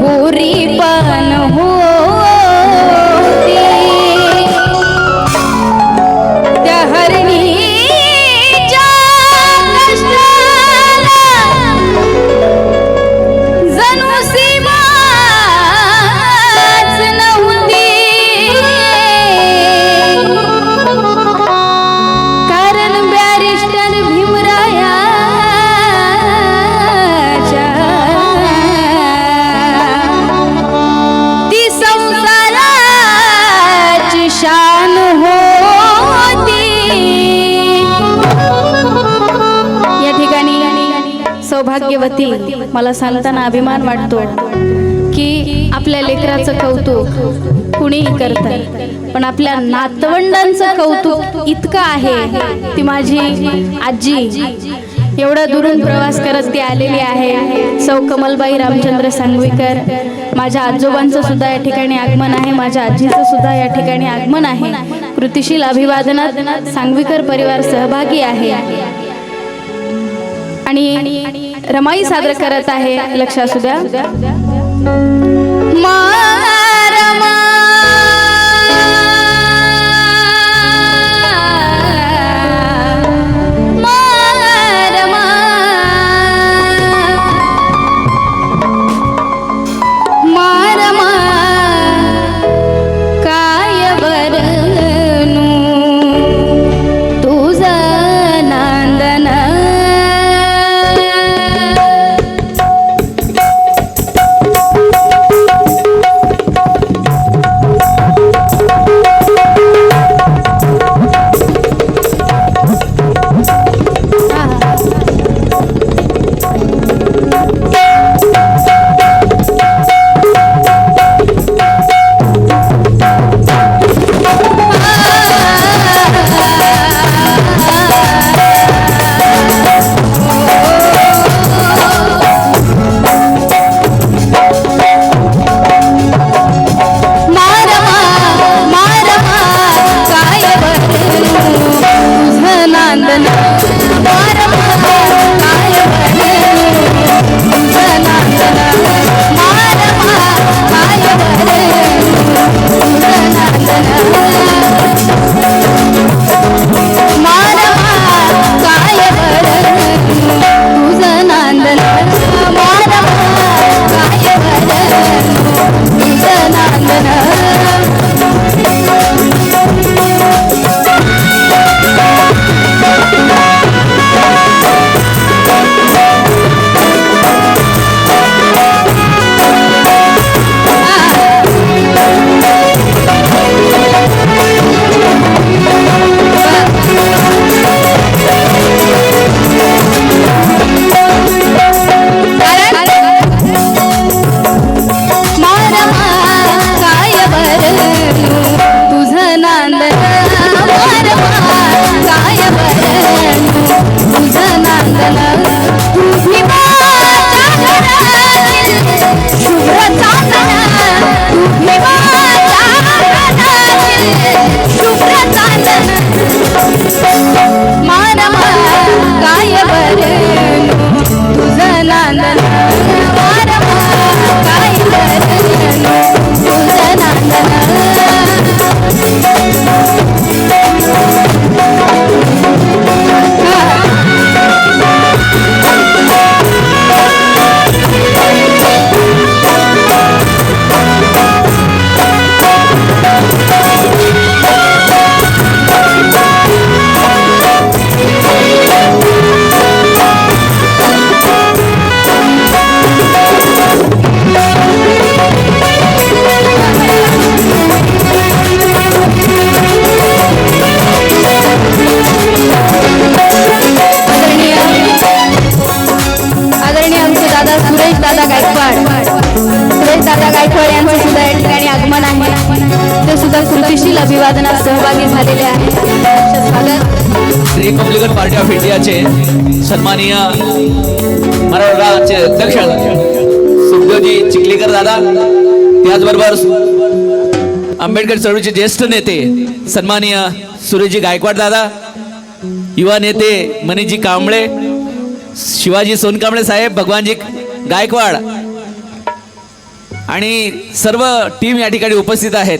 गोरी पण होती त्या हरणीच्या कष्टाला जणू सीमाच नव्हती कारण बॅरिस्टर भीमरायाच्या ती संसाराची शान होती। या ठिकाणी सौभाग्यवती मला सांगताना अभिमान वाटतो की आपल्या लेकराचं कौतुक कुणीही करतं, पण आपल्या नातवंडांचं कौतुक इतकं आहे। ती माझी आजी एवढा दुरून प्रवास करत ती आलेली आहे। सौ कमलबाई रामचंद्र सांगवीकर, माझ्या आजोबांचं सुद्धा या ठिकाणी आगमन आहे, माझ्या आजीचं सुद्धा या ठिकाणी आगमन आहे। कृतिशील अभिवादनात सांगवीकर परिवार सहभागी आहे आणि रमाई सादर करत आहे। लक्ष असू द्या। कृतिशील अभिवादनात सहभागी झालेले आहेत। रिपब्लिकन पार्टी ऑफ इंडियाचे सन्माननीय मराठवाड्याचे अध्यक्ष सुखदेवजी चिखलीकर दादा, त्याचबरोबर आंबेडकर चळवळीचे ज्येष्ठ नेते सन्माननीय सुरेशजी गायकवाड दादा, युवा नेते मनीषजी कांबळे, शिवाजी सोनकांबळे साहेब, भगवानजी गायकवाड आणि सर्व टीम या ठिकाणी उपस्थित आहेत.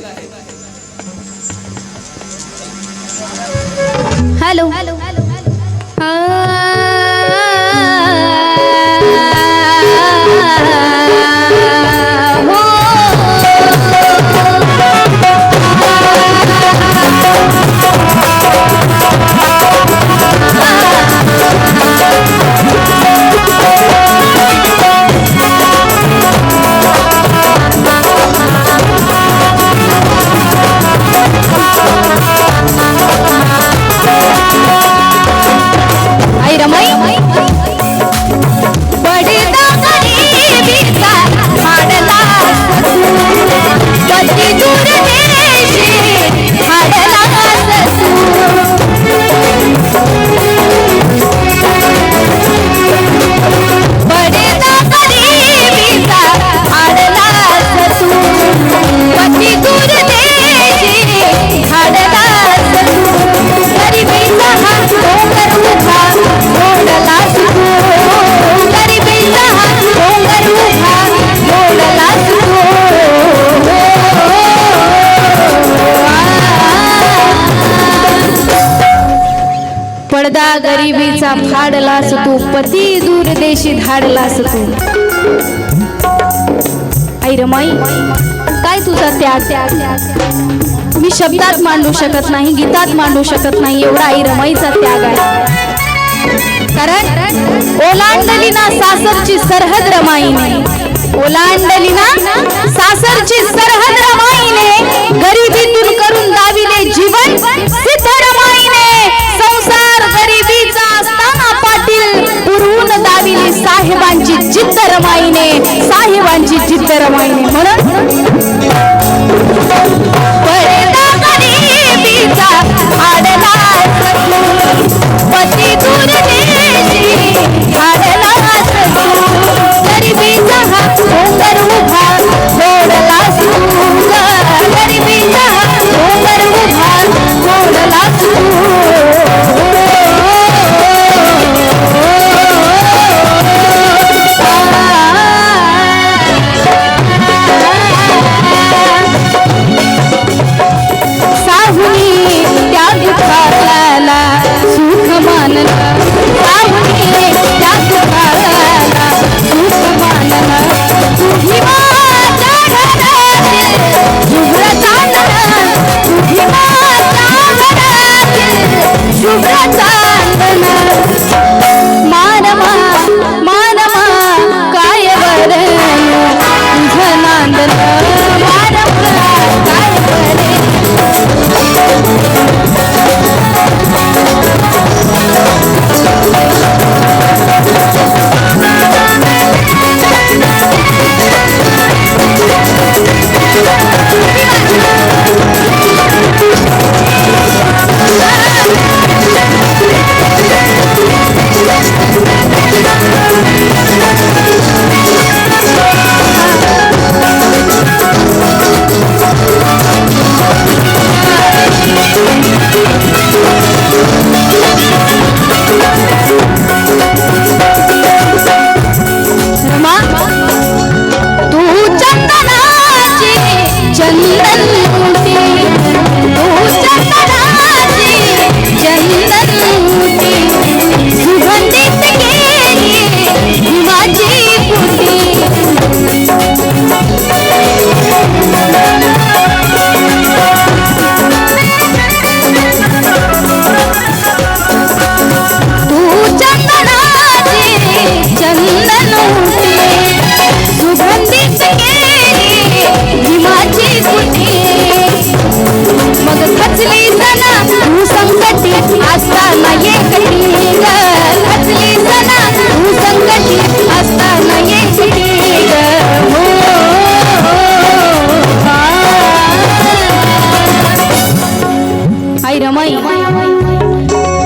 हॅलो पडदा गरिबीचा फाडलास तू, पती दूर देशी धाडलास तू. आई रमाई, काय तुझा त्याग मी शब्दात मांडू शकत नाही, गीतात मांडू शकत नाही, एवढा आई रमाईचा त्याग आहे. कारण ओलांडली ना सासरची सरहद रमाईने, ओलांडली ना सासरची सरहद रमाईने, गरिबीतून करून दाविले जीवन सिद्ध रमाईने. संसार गरिबीचा असताना पाटील पुरून दाविली साहेबांची जिद्द रमाईने, साहेबांची जिद्द रमाईने. म्हणून पडदा गरिबीचा फाडलास तू, पती दूर देशी धाडलास तू. गरिबीचा हा डोंगर उभा सोडलास तू, गरिबीचा हा डोंगर उभा सोडलास तू. साहुनी त्या दुखाला सुख मानला, साहुनी त्या दुखाला सुख मानला. तुझी माझ्या घरातील शुभ्र चांदणा, तुझी माझ्या घरातील शुभ्र चांदणा. मानवा मानवा काय वरण तुझं नांदन, मानवा काय वरण.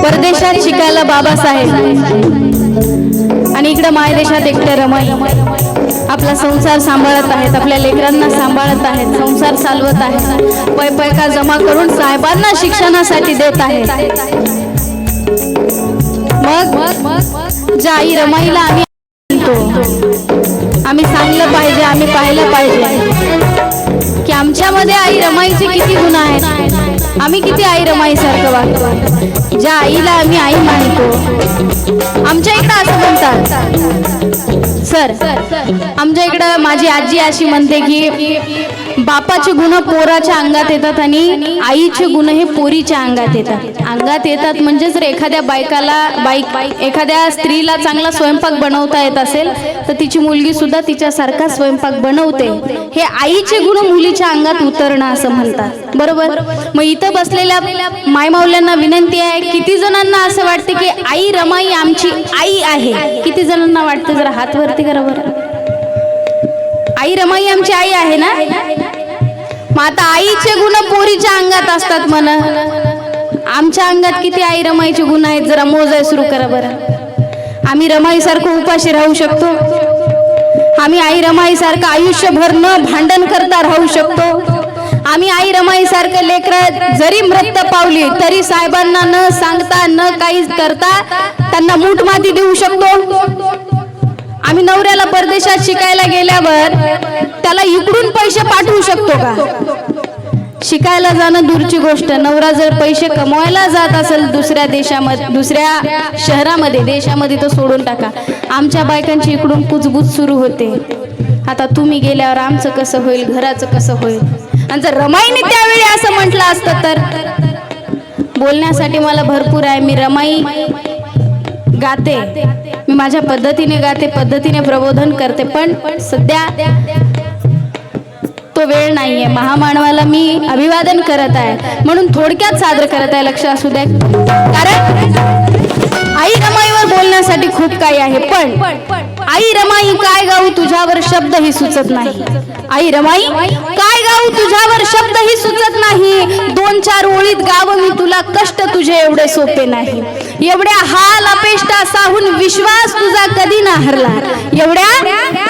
परदेशात शिकायला बाबासाहेब आणि इकडे मायदेशात एकटे रमाई आपला संसार सांभाळत आहेत, आपल्या लेकरांना सांभाळत आहेत, संसार चालवत आहेत, पैका जमा करून साहेबांना शिक्षणासाठी देत आहेत. मग ज्या आई रमाईला आम्ही सांगतो, आम्ही सांगलं पाहिजे, आम्ही पाहिलं पाहिजे की आमच्यामध्ये आई रमाईचे किती गुण आहेत. आम्ही किती आई रमाईसारखं वागतो. ज्या आईला आम्ही आई मानतो, आमच्या इकडं असं म्हणतात सर, आमच्या इकडं माझी आजी अशी म्हणते की बापाचे गुण पोराच्या अंगात येतात आणि आईचे गुण हे पोरीच्या अंगात येतात. अंगात येतात म्हणजे जर एखाद्या एखाद्या स्त्रीला चांगला स्वयंपाक बनवता येत असेल तर तिची मुलगी सुद्धा तिच्यासारखा स्वयंपाक बनवते. हे आईचे गुण मुलीच्या अंगात उतरणं असं म्हणतात, बरोबर. मग इथं बसलेल्या मायमाऊल्यांना विनंती आहे, किती जणांना असं वाटते की आई रमाई आमची आई आहे? किती जणांना वाटतं? जरा हात वरती करा बरं. आई रमाई आमची आई आहे ना? मग आता आईचे गुण पोरीच्या अंगात असतात म्हणा, आमच्या अंगात किती आई रमाईचे गुण आहेत? जरा मोजाय सुरू करा बरं. आम्ही रमाईसारखं उपाशी राहू शकतो. आम्ही आई रमाईसारखं आयुष्यभर न भांडण करता राहू शकतो. आम्ही आई रमाईसारखं लेकरं जरी मृत पावली तरी साहेबांना न सांगता न काही करता त्यांना मूठ माती देऊ शकतो. आम्ही नवऱ्याला परदेशात शिकायला गेल्यावर त्याला इकडून पैसे पाठवू शकतो का? शिकायला जाणं दूरची गोष्ट, नवरा जर पैसे कमवायला जात असेल दुसऱ्या देशामध्ये, दुसऱ्या शहरामध्ये, देशामध्ये, तर सोडून टाका. आमच्या बायकांची इकडून कुजबूज सुरू होते. आता तुम्ही गेल्यावर आमचं कसं होईल, घराचं कसं होईल? आणि जर रमाईने त्यावेळी असं म्हटलं असतं तर, बोलण्यासाठी मला भरपूर आहे. मी रमाई गाते, मी माझ्या पद्धतीने गाते, पद्धतीने प्रबोधन करते, पण सध्या तो वेळ नाहीये. महामानवाला मी अभिवादन करत आहे म्हणून थोडक्यात सादर करत आहे, लक्ष असू द्या. कारण आई रमाईवर बोलण्यासाठी खूप काही आहे, पण आई रमाई काय गाऊ तुझ्यावर शब्दही सुचत नाही. आई रमाई काय गाऊ तुझ्यावर शब्दही सुचत नाही. 2-4 ओळीत गाव मी तुला, कष्ट तुझे एवढे सोपे नाही. एवढ्या हाल अपेष्टा साहून विश्वास तुझा कधी ना हरला. एवढ्या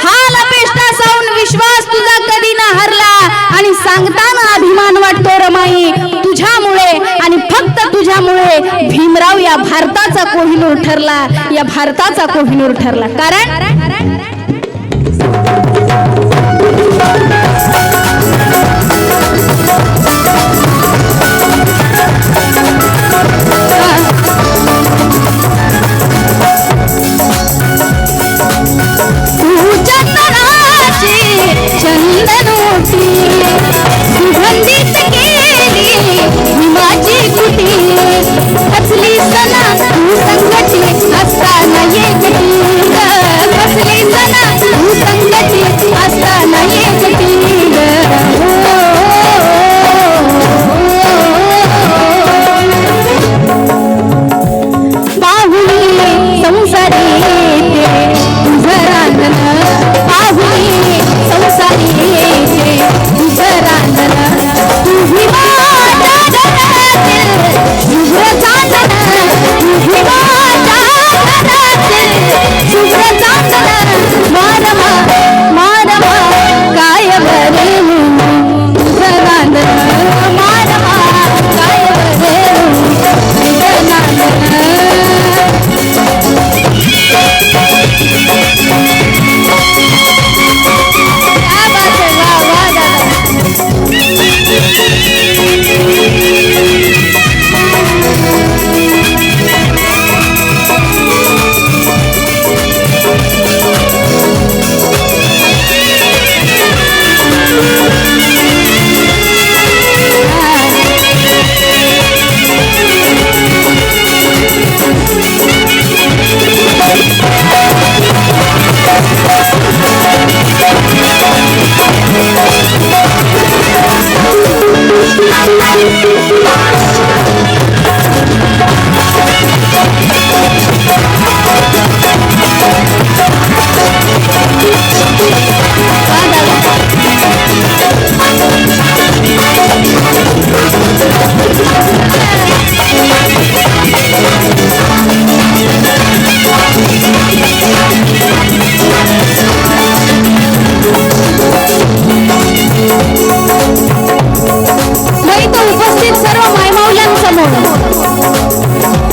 हाल अपेष्टा साहून विश्वास तुझा कधी ना हरला. आणि सांगताना अभिमान वाटतो रमाई, तुझ्यामुळे आणि फक्त तुझ्यामुळे भीमराव या भारताचा कोहिनूर ठरला, या भारताचा कोहिनूर ठरला. कारण सुगंधित केली हिमाची कुटी, असली सणा तू संगती असताना एकटी, असली सणा तू संगती असताना एकटी. पाहुणी संसारी तुझं रांगण, पाहुणी संसारी तुझं रांगण, तुझी माझ्या घरातील शुभ्र चांदण, तुझी माझ्या घरातील शुभ्र चांदण. मारमा मारमा काय बरे तुझं रांगण, मारमा काय बरे तुझं रांगण.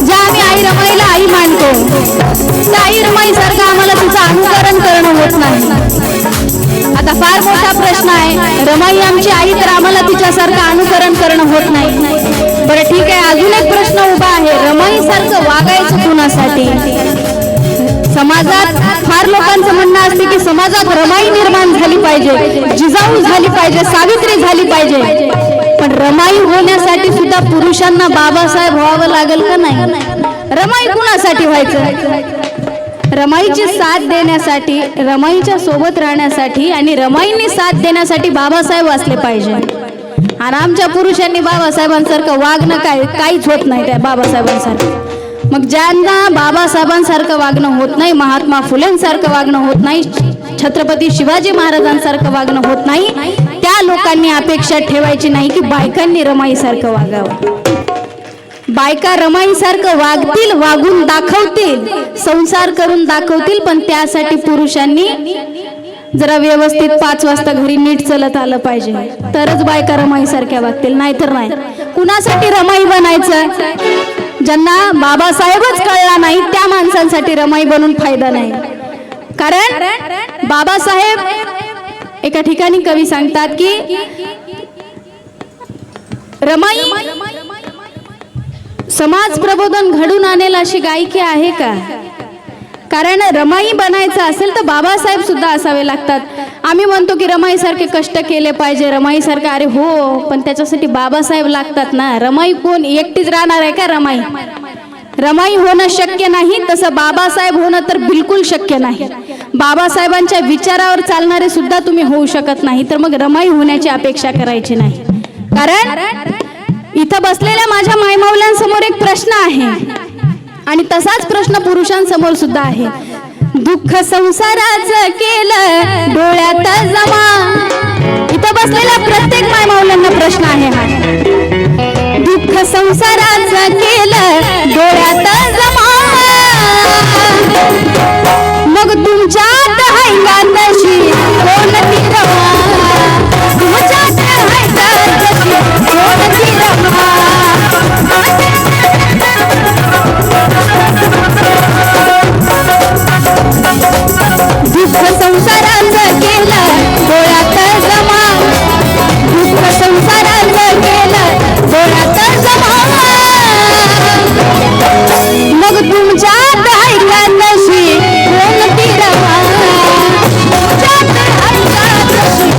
ज्या आम्ही आई रमाईला आई मानतो, त्या आई रमाई सारखं आम्हाला तिचं अनुकरण होत नाही. आता फार मोठा प्रश्न आहे, रमाई आमची आई तर आम्हाला तिच्यासारखं अनुकरण करणं होत नाही. बरं ठीक आहे, अजून एक प्रश्न उभा आहे, रमाई सारखं वागायचं कुणासाठी? समाजात फार लोकांचं म्हणणं असते की समाजात रमाई निर्माण झाली पाहिजे, जिजाऊ झाली पाहिजे, सावित्री झाली पाहिजे. पण रमाई होण्यासाठी सुद्धा पुरुषांना बाबासाहेब व्हावं लागेल का नाही? रमाई कुणासाठी व्हायचं? रमाईची साथ देण्यासाठी, रमाईच्या सोबत राहण्यासाठी आणि रमाईंनी साथ देण्यासाठी बाबासाहेब असले पाहिजे. आणि आमच्या पुरुषांनी बाबासाहेबांसारखं वागणं काहीच होत नाही त्या बाबासाहेबांसारखं. मग ज्यांना बाबासाहेबांसारखं वागणं होत नाही, महात्मा फुलेंसारखं वागणं होत नाही, छत्रपती शिवाजी महाराजांसारखं वागणं होत नाही, त्या लोकांनी अपेक्षा ठेवायची नाही की बायकांनी रमाईसारखं वागावं. बायका रमाईसारखं वागतील, वागून दाखवतील, संसार करून दाखवतील, पण त्यासाठी पुरुषांनी जरा व्यवस्थित 5 वाजता घरी नीट चलत आलं पाहिजे, तरच बायका रमाईसारख्या वागतील, नाहीतर नाही. कुणासाठी रमाई बनायचं? ज्यांना बाबासाहेबच कळला नाही त्या माणसांसाठी रमाई बनून फायदा नाही. कारण बाबासाहेब, एका ठिकाणी कवी सांगतात की रमाई समाज प्रबोधन घडून आणेल अशी गायकी आहे का? कारण रमाई बनायचं असेल तर बाबासाहेब सुद्धा असावे लागतात. आम्ही म्हणतो की रमाई सारखे कष्ट केले पाहिजे, रमाई सारखे, अरे हो, पण त्याच्यासाठी बाबासाहेब लागतात ना. रमाई कोण एकटीच राहणार आहे का? रमाई होणं शक्य नाही, तसं बाबासाहेब होणं तर बिलकुल शक्य नाही. बाबासाहेबांच्या विचारावर चालणारे सुद्धा तुम्ही होऊ शकत नाही, तर मग रमाई होण्याची अपेक्षा करायची नाही. कारण इथं बसलेल्या माझ्या मायमाऊल्यांसमोर एक प्रश्न आहे आणि तसाच प्रश्न पुरुषांसमोर सुद्धा आहे. दुःख संसाराचं केलं डोळ्यात जमा. इथं बसलेल्या प्रत्येक मायमाऊल्यांना प्रश्न आहे हा. दुःख संसाराचं केलं डोळ्यात जमा, मग तुमच्यात हैंगातशी कोणती रवा? तुमच्यात हैंगातशी कोणती रवा? दुःख संसाराचं केलं डोळ्यात जमा, दुःख संसाराचं केलं डोळ्यात जमा, मग तुमच्यात हैंगातशी कोणती रवा? तुमच्यात हैंगातशी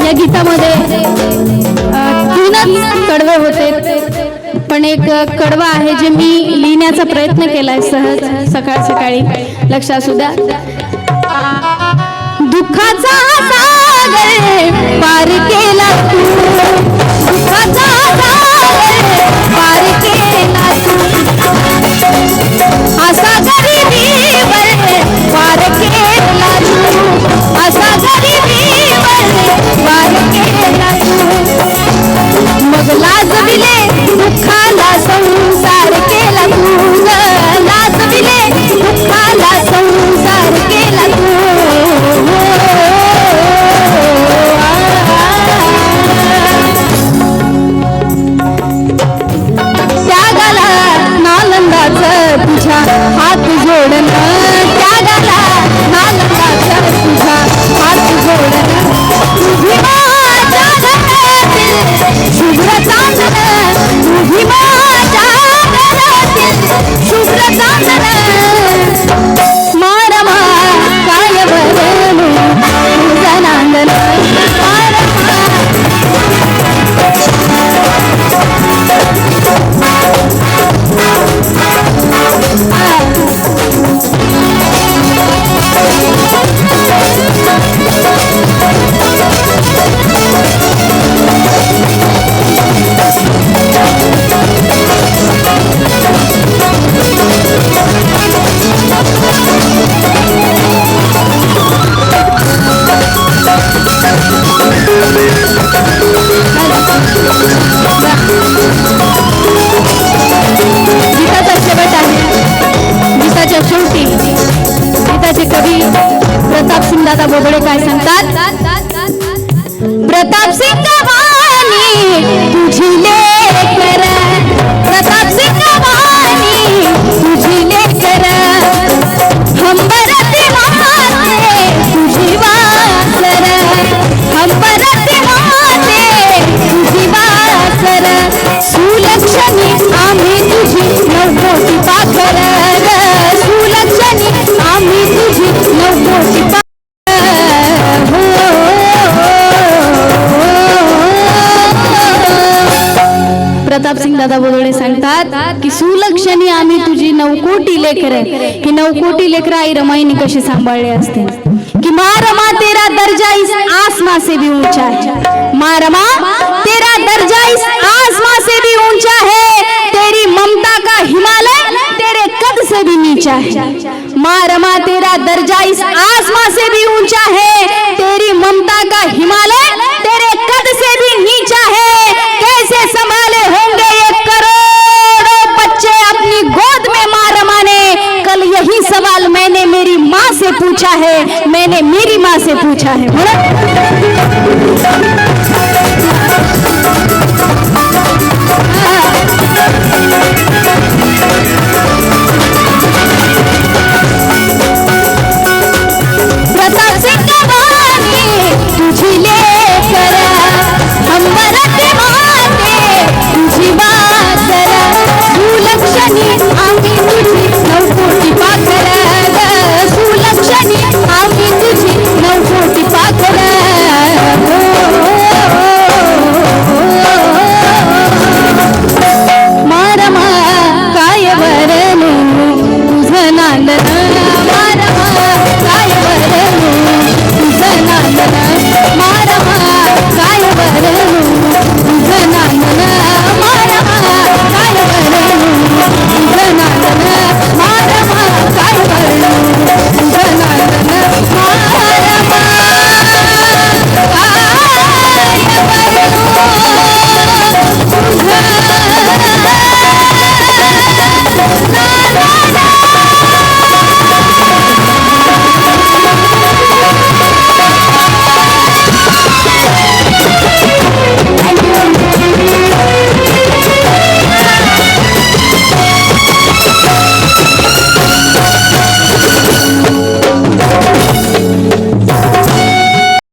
या गीतामध्ये 3च कडवे होते, पण एक कडवा आहे जे मी लिहिण्याचा प्रयत्न केलाय सहज सकाळी. लक्षात असू द्या. दुःखाचा सागर पार केला तू, दुःखाचा सागर पार केला तू, असा गरिबीवर पार केला तू, असा गरिबीवर पार केला तू, मग लाजविले दुःखाला संसार केला तू, लाजविले दुःखाला संसार केला तू. दादा बोबडे काय सांगतात? प्रताप सिंग वाणी तुझी लेकर, प्रताप सिंग वाणी तुझी लेकर, हंबरते माते तुझी वासर, हंबरते माते तुझी वासर, सुलक्षणी आम्ही तुझी नवकोटी पाखर, सुलक्षणी आम्ही तुझी नवकोटी पाखर. प्रताप सिंग दादा बोदोडे सांगतात की सुलक्षणी आम्ही तुझी 9 कोटी लेकर, ही 9 कोटी लेकर आई रमाईने कशी सांभाळले असते कि माँ रमा तेरा दर्जा इस आसमां से भी ऊंचा है, माँ रमा तेरा दर्जा इस आसमां से भी ऊंचा है, तेरी ममता का हिमालय तेरे कद से भी नीचा है, माँ रमा तेरा दर्जा इस आसमां से भी ऊंचा है, तेरी ममता का हिमालय तेरे कद से भी नीचा है, कैसे संभाले होंगे ये करोड़ों बच्चे अपनी गोद में माँ रमा ने, कल यही सवाल मैंने मेरी माँ से पूछा है, मैंने मेरी माँ से पूछा है.